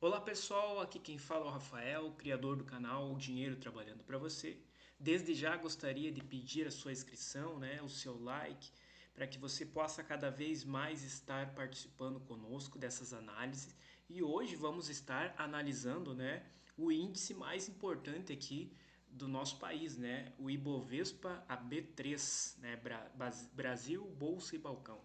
Olá pessoal, aqui quem fala é o Rafael, criador do canal O Dinheiro Trabalhando para Você. Desde já gostaria de pedir a sua inscrição, o seu like, para que você possa cada vez mais estar participando conosco dessas análises. E hoje vamos estar analisando, o índice mais importante aqui do nosso país, o Ibovespa AB3, Brasil, Bolsa e Balcão.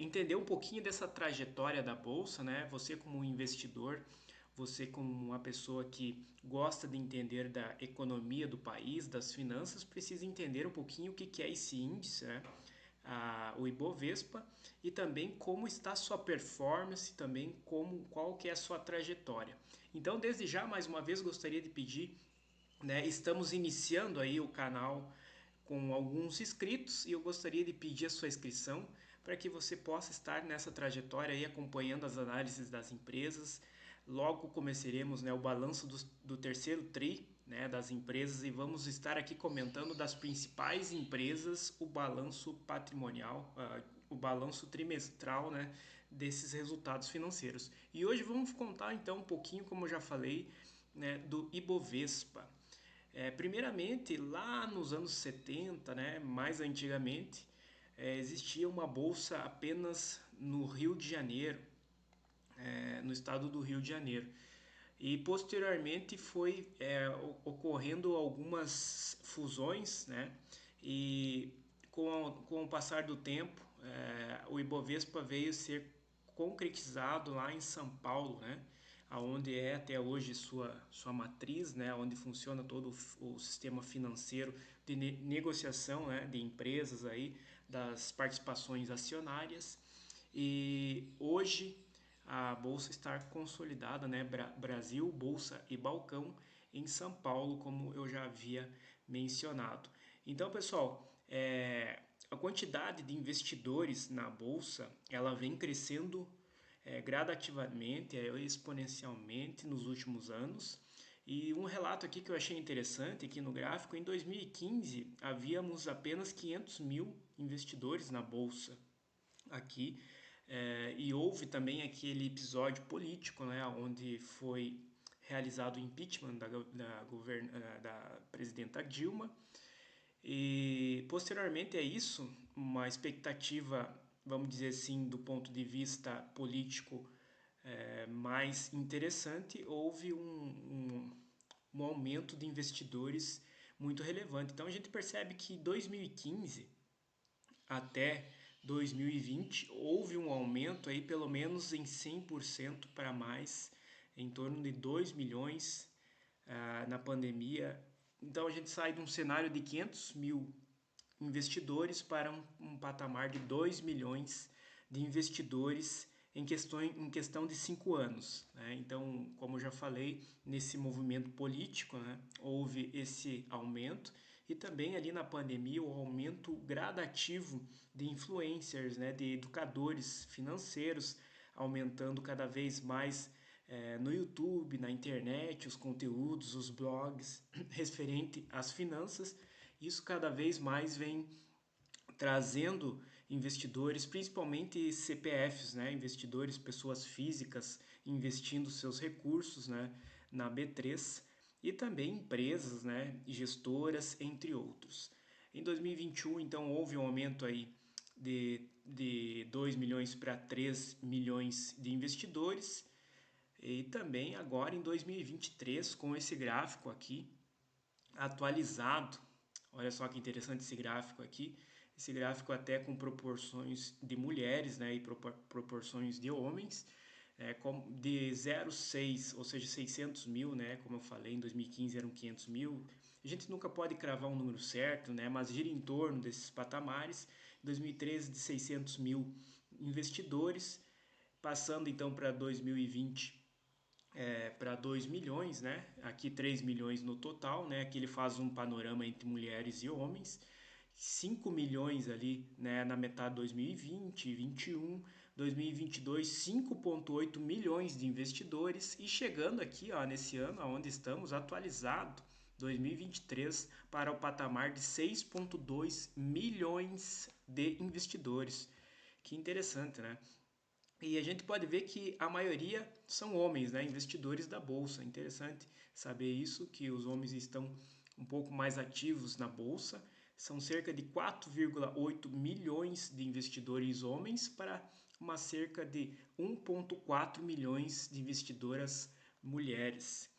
Entender um pouquinho dessa trajetória da bolsa, Você como um investidor, você como uma pessoa que gosta de entender da economia do país, das finanças, precisa entender um pouquinho o que é esse índice, o Ibovespa, e também como está a sua performance, também qual que é a sua trajetória. Então, desde já, mais uma vez, gostaria de pedir, estamos iniciando aí o canal com alguns inscritos e eu gostaria de pedir a sua inscrição para que você possa estar nessa trajetória aí acompanhando as análises das empresas. Logo começaremos, o balanço do terceiro tri, das empresas, e vamos estar aqui comentando das principais empresas o balanço patrimonial, o balanço trimestral, desses resultados financeiros. E hoje vamos contar então um pouquinho, como eu já falei, do Ibovespa. Primeiramente, lá nos anos 70, mais antigamente, existia uma bolsa apenas no Rio de Janeiro, no estado do Rio de Janeiro. E posteriormente foi ocorrendo algumas fusões, e com o passar do tempo, o Ibovespa veio ser concretizado lá em São Paulo, aonde é até hoje sua matriz, onde funciona todo o sistema financeiro de negociação, de empresas aí, das participações acionárias. E hoje a bolsa está consolidada, Brasil, Bolsa e Balcão, em São Paulo, como eu já havia mencionado. Então, pessoal, a quantidade de investidores na bolsa ela vem crescendo gradativamente, exponencialmente nos últimos anos. E um relato aqui que eu achei interessante aqui no gráfico, em 2015 havíamos apenas 500 mil investidores na bolsa aqui. E houve também aquele episódio político, onde foi realizado o impeachment da presidenta Dilma. E posteriormente a isso, uma expectativa, vamos dizer assim, do ponto de vista político mais interessante, houve um aumento de investidores muito relevante. Então a gente percebe que 2015 até 2020 houve um aumento aí pelo menos em 100% para mais, em torno de 2 milhões na pandemia. Então a gente sai de um cenário de 500 mil investidores para um patamar de 2 milhões de investidores em questão de 5 anos. Então, como eu já falei, nesse movimento político, houve esse aumento e também ali na pandemia o aumento gradativo de influencers, de educadores financeiros, aumentando cada vez mais no YouTube, na internet, os conteúdos, os blogs referente às finanças. Isso cada vez mais vem trazendo investidores, principalmente CPFs, investidores, pessoas físicas, investindo seus recursos, na B3, e também empresas, gestoras, entre outros. Em 2021, então, houve um aumento aí de 2 milhões para 3 milhões de investidores, e também agora em 2023, com esse gráfico aqui atualizado. Olha só que interessante esse gráfico aqui. Esse gráfico até com proporções de mulheres, e proporções de homens, de 0,6, ou seja, 600 mil, como eu falei, em 2015 eram 500 mil. A gente nunca pode cravar um número certo, mas gira em torno desses patamares. Em 2013, de 600 mil investidores, passando então para 2020 para 2 milhões, Aqui 3 milhões no total, Aqui ele faz um panorama entre mulheres e homens. 5 milhões ali, na metade de 2020, 21, 2022, 5,8 milhões de investidores e chegando aqui, ó, nesse ano onde estamos, atualizado, 2023, para o patamar de 6,2 milhões de investidores. Que interessante, né? E a gente pode ver que a maioria são homens, né, investidores da bolsa. Interessante saber isso, que os homens estão um pouco mais ativos na bolsa. São cerca de 4,8 milhões de investidores homens para uma cerca de 1,4 milhões de investidoras mulheres.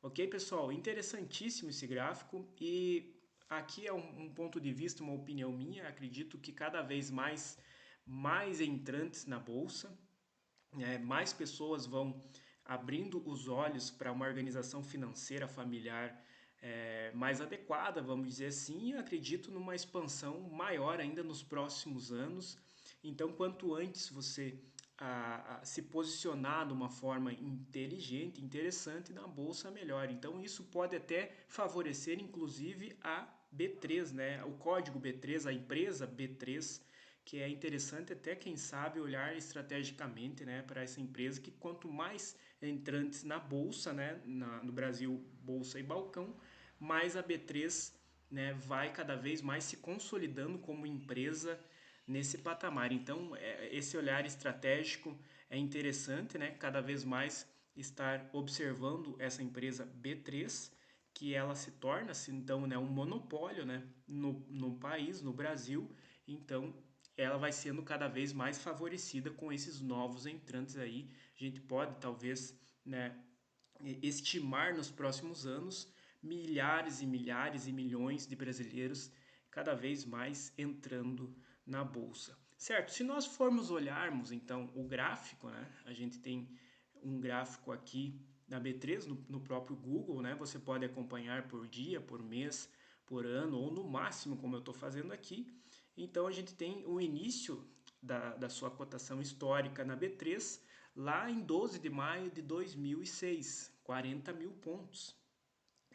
Ok, pessoal? Interessantíssimo esse gráfico e aqui é um ponto de vista, uma opinião minha. Acredito que cada vez mais entrantes na bolsa, mais pessoas vão abrindo os olhos para uma organização financeira familiar mais adequada, vamos dizer assim, e eu acredito numa expansão maior ainda nos próximos anos. Então, quanto antes você se posicionar de uma forma inteligente, interessante na bolsa, melhor. Então, isso pode até favorecer, inclusive, a B3, né? O código B3, a empresa B3, que é interessante até, quem sabe, olhar estrategicamente, né, para essa empresa, que quanto mais entrantes na bolsa, né, no Brasil, bolsa e balcão, mais a B3, né, vai cada vez mais se consolidando como empresa nesse patamar. Então, esse olhar estratégico é interessante, né, cada vez mais estar observando essa empresa B3, que ela se torna-se, então, né, um monopólio, né, no país, no Brasil. Então, ela vai sendo cada vez mais favorecida com esses novos entrantes aí. A gente pode, talvez, né, estimar nos próximos anos milhares e milhares e milhões de brasileiros cada vez mais entrando na bolsa. Certo? Se nós formos olharmos então o gráfico, né? A gente tem um gráfico aqui na B3 no próprio Google, né? Você pode acompanhar por dia, por mês, por ano ou no máximo, como eu estou fazendo aqui. Então a gente tem o início da sua cotação histórica na B3 lá em 12 de maio de 2006, 40 mil pontos.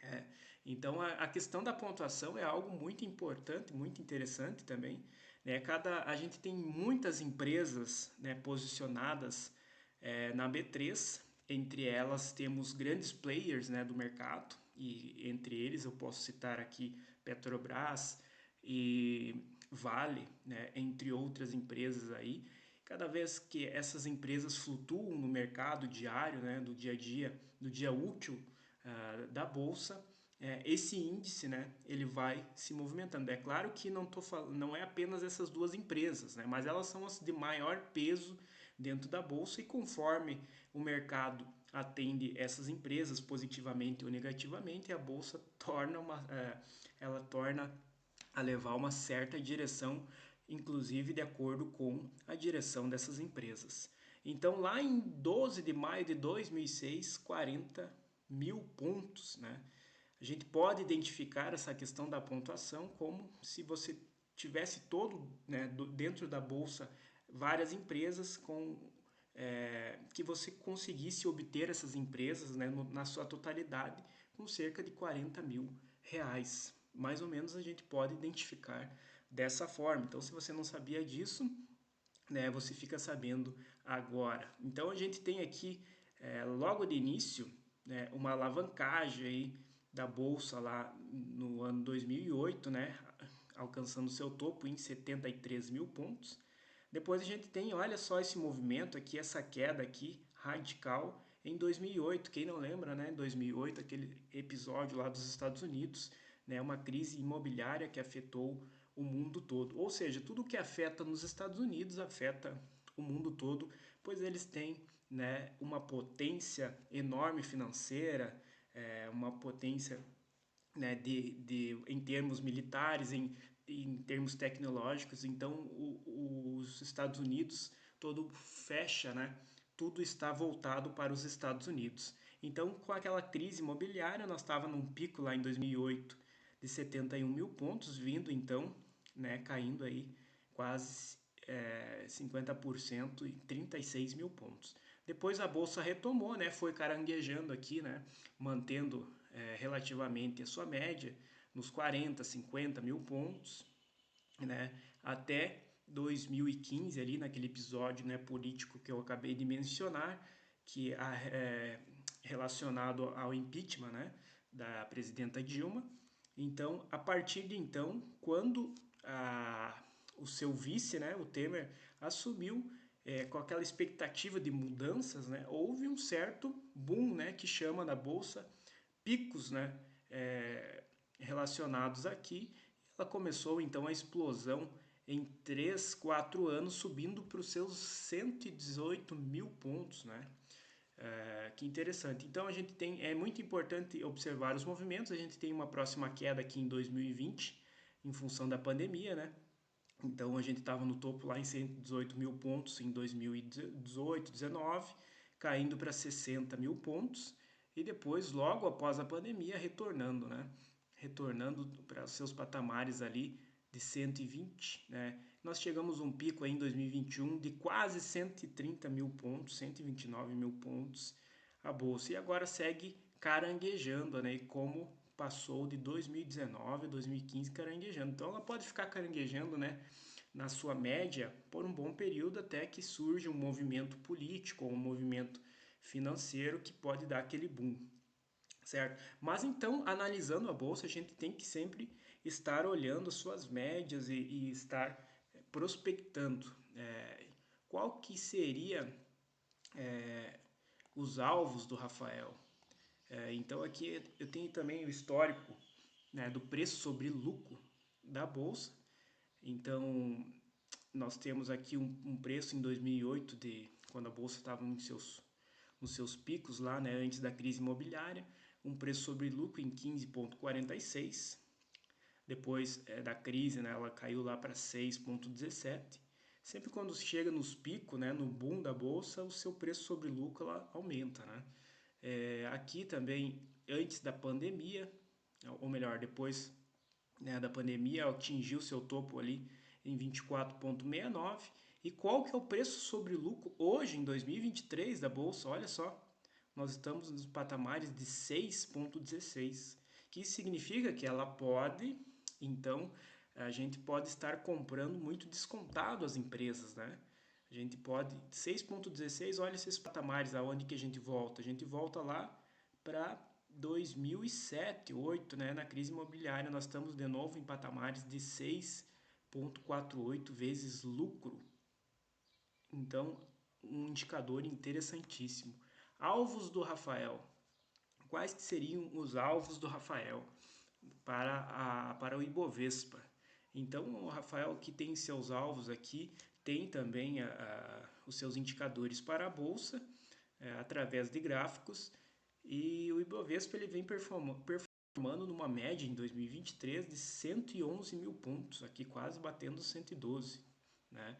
É, então a questão da pontuação é algo muito importante, muito interessante também. Né? A gente tem muitas empresas, né, posicionadas na B3, entre elas temos grandes players, né, do mercado, e entre eles eu posso citar aqui Petrobras e Vale, né, entre outras empresas aí. Cada vez que essas empresas flutuam no mercado diário, né, do dia a dia, do dia útil da bolsa, esse índice, né, ele vai se movimentando. É claro que não é apenas essas duas empresas, né, mas elas são as de maior peso dentro da bolsa, e conforme o mercado atende essas empresas positivamente ou negativamente, a bolsa ela torna a levar uma certa direção, inclusive de acordo com a direção dessas empresas. Então, lá em 12 de maio de 2006, 40 mil pontos, né? A gente pode identificar essa questão da pontuação como se você tivesse todo, né, dentro da bolsa, várias empresas que você conseguisse obter essas empresas, né, na sua totalidade com cerca de 40 mil reais. Mais ou menos a gente pode identificar dessa forma. Então, se você não sabia disso, né, você fica sabendo agora. Então, a gente tem aqui, logo de início, né, uma alavancagem aí da bolsa lá no ano 2008, né, alcançando seu topo em 73 mil pontos. Depois a gente tem, olha só esse movimento aqui, essa queda aqui radical em 2008. Quem não lembra, né? 2008, aquele episódio lá dos Estados Unidos, né? Uma crise imobiliária que afetou o mundo todo. Ou seja, tudo que afeta nos Estados Unidos afeta o mundo todo, pois eles têm, né, uma potência enorme financeira, uma potência, né, em termos militares, em termos tecnológicos. Então, os Estados Unidos todo fecha, né? Tudo está voltado para os Estados Unidos. Então, com aquela crise imobiliária, nós estávamos num pico lá em 2008 de 71 mil pontos, vindo então, né, caindo aí quase 50% e 36 mil pontos. Depois a bolsa retomou, né, foi caranguejando aqui, né, mantendo relativamente a sua média nos 40, 50 mil pontos, né, até 2015 ali naquele episódio, né, político que eu acabei de mencionar, que relacionado ao impeachment, né, da presidenta Dilma. Então, a partir de então, quando o seu vice, né, o Temer, assumiu, com aquela expectativa de mudanças, né, houve um certo boom, né, que chama na bolsa picos, né, relacionados aqui. Ela começou então a explosão em 3, 4 anos, subindo para os seus 118 mil pontos, né? Que interessante. Então a gente tem, é muito importante observar os movimentos. A gente tem uma próxima queda aqui em 2020, em função da pandemia, né? Então a gente estava no topo lá em 118 mil pontos em 2018, 19, caindo para 60 mil pontos e depois, logo após a pandemia, retornando, né? Retornando para os seus patamares ali de 120, né? Nós chegamos a um pico aí em 2021 de quase 130 mil pontos, 129 mil pontos a bolsa. E agora segue caranguejando, né? E como passou de 2019 a 2015 caranguejando. Então ela pode ficar caranguejando, né, na sua média por um bom período até que surja um movimento político ou um movimento financeiro que pode dar aquele boom, certo? Mas então, analisando a bolsa, a gente tem que sempre estar olhando as suas médias e estar prospectando. Qual que seria os alvos do Rafael? Então aqui eu tenho também o histórico, né, do preço sobre lucro da bolsa. Então nós temos aqui um preço em 2008 de quando a bolsa estava nos seus picos lá, né, antes da crise imobiliária, um preço sobre lucro em 15,46. Depois da crise, né, ela caiu lá para 6,17. Sempre quando chega nos picos, né, no boom da bolsa, o seu preço sobre lucro ela aumenta, né? Aqui também, antes da pandemia, ou melhor, depois, né, da pandemia, atingiu seu topo ali em 24,69. E qual que é o preço sobre lucro hoje, em 2023, da bolsa? Olha só, nós estamos nos patamares de 6,16, que significa que ela pode, então, a gente pode estar comprando muito descontado as empresas, né? A gente pode, 6,16, olha esses patamares, aonde que a gente volta? A gente volta lá para 2007, 2008, né? Na crise imobiliária, nós estamos de novo em patamares de 6,48 vezes lucro. Então, um indicador interessantíssimo. Alvos do Rafael. Quais que seriam os alvos do Rafael para o Ibovespa? Então, o Rafael que tem seus alvos aqui, tem também os seus indicadores para a Bolsa, através de gráficos, e o Ibovespa ele vem performando numa média em 2023 de 111 mil pontos, aqui quase batendo 112, né?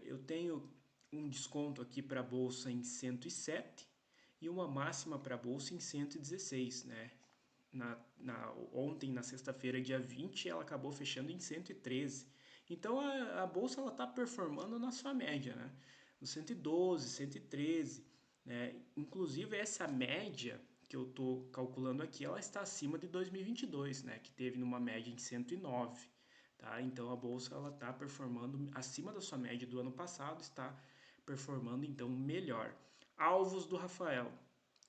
Eu tenho um desconto aqui para a Bolsa em 107 e uma máxima para a Bolsa em 116, né? Ontem, na sexta-feira, dia 20, ela acabou fechando em 113. Então a bolsa está performando na sua média, né? No 112, 113. Né? Inclusive essa média que eu estou calculando aqui, ela está acima de 2022, né? Que teve numa média em 109. Tá? Então a bolsa está performando acima da sua média do ano passado, está performando então melhor. Alvos do Rafael.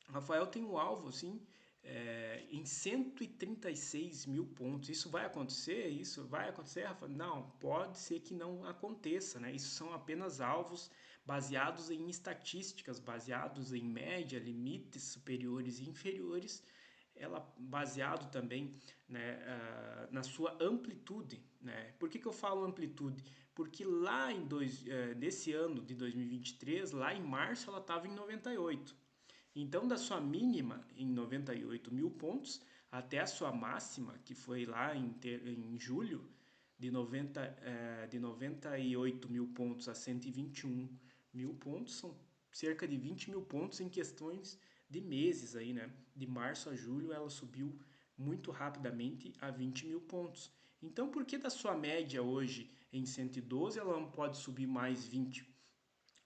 O Rafael tem um alvo assim, em 136 mil pontos. Isso vai acontecer? Isso vai acontecer, Rafa? Não, pode ser que não aconteça, né? Isso são apenas alvos baseados em estatísticas, baseados em média, limites superiores e inferiores, ela baseado também, né, na sua amplitude, né? Por que eu falo amplitude? Porque lá nesse ano de 2023, lá em março, ela estava em 98. Então, da sua mínima em 98 mil pontos até a sua máxima, que foi lá em julho, de 98 mil pontos a 121 mil pontos, são cerca de 20 mil pontos em questões de meses aí, né? De março a julho ela subiu muito rapidamente a 20 mil pontos. Então, por que da sua média hoje em 112 ela não pode subir mais 20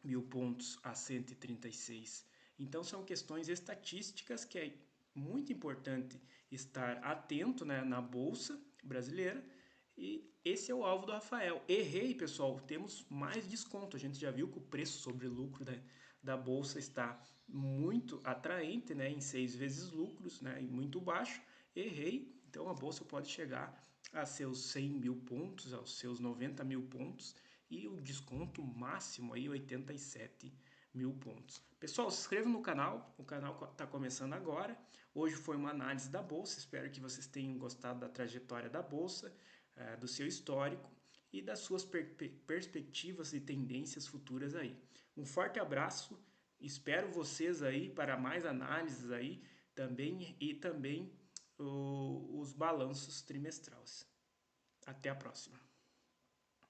mil pontos a 136? Então, são questões estatísticas que é muito importante estar atento, né, na Bolsa Brasileira. E esse é o alvo do Rafael. Errei, pessoal, temos mais desconto. A gente já viu que o preço sobre lucro da Bolsa está muito atraente, né, em 6 vezes lucros, né, e muito baixo. Errei, então a Bolsa pode chegar a seus 100 mil pontos, aos seus 90 mil pontos, e o desconto máximo aí 87 mil pontos. Pessoal, se inscreva no canal, o canal está começando agora. Hoje foi uma análise da bolsa, espero que vocês tenham gostado da trajetória da bolsa, do seu histórico e das suas perspectivas e tendências futuras aí. Um forte abraço, espero vocês aí para mais análises aí também e também os balanços trimestrais. Até a próxima.